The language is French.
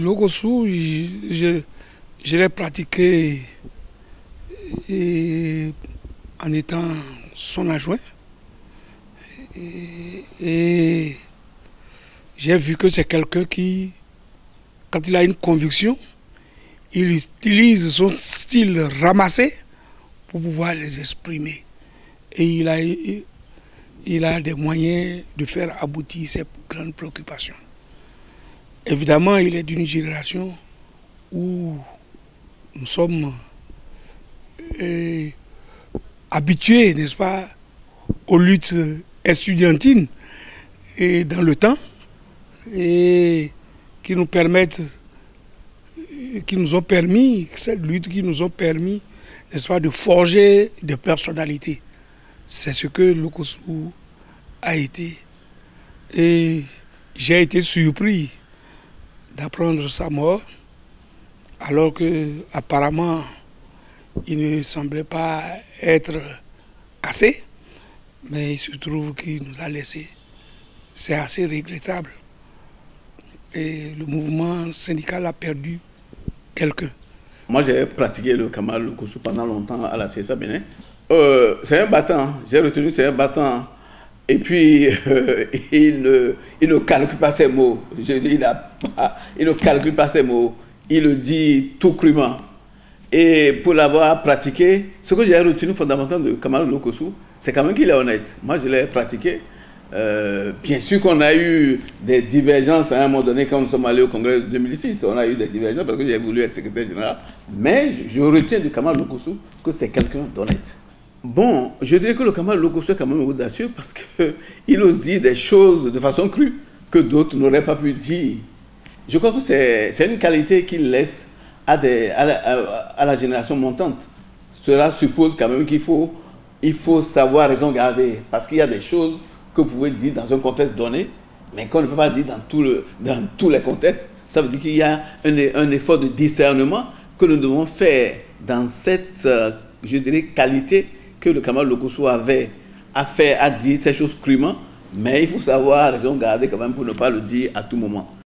Logosu, je l'ai pratiqué en étant son adjoint. Et j'ai vu que c'est quelqu'un qui, quand il a une conviction, il utilise son style ramassé pour pouvoir les exprimer. Et il a des moyens de faire aboutir ses grandes préoccupations. Évidemment, il est d'une génération où nous sommes habitués, n'est-ce pas, aux luttes estudiantines et dans le temps, et qui nous permettent, qui nous ont permis, cette lutte qui nous ont permis, n'est-ce pas, de forger des personnalités. C'est ce que Logosu a été. Et j'ai été surpris d'apprendre sa mort, alors que apparemment il ne semblait pas être cassé, mais il se trouve qu'il nous a laissé. C'est assez regrettable. Et le mouvement syndical a perdu quelqu'un. Moi, j'ai pratiqué le Kamal Logosu pendant longtemps à la CSA Bénin. C'est un battant, j'ai retenu c'est un battant. Et puis, il ne calcule pas ses mots. Je dis, il ne calcule pas ses mots. Il le dit tout crûment. Et pour l'avoir pratiqué, ce que j'ai retenu fondamentalement de Kamal Logosu, c'est quand même qu'il est honnête. Moi, je l'ai pratiqué. Bien sûr qu'on a eu des divergences à un moment donné quand nous sommes allés au congrès de 2006. On a eu des divergences parce que j'ai voulu être secrétaire général. Mais je retiens de Kamal Logosu que c'est quelqu'un d'honnête. Bon, je dirais que le Kamal Logosu est quand même audacieux parce qu'il ose dire des choses de façon crue que d'autres n'auraient pas pu dire. Je crois que c'est une qualité qu'il laisse à la génération montante. Cela suppose quand même qu'il faut savoir raison garder parce qu'il y a des choses que vous pouvez dire dans un contexte donné, mais qu'on ne peut pas dire dans tous les contextes. Ça veut dire qu'il y a un effort de discernement que nous devons faire dans cette, je dirais, qualité que le Kamal Logosu avait à dire ces choses crûment, mais il faut savoir raison garder quand même pour ne pas le dire à tout moment.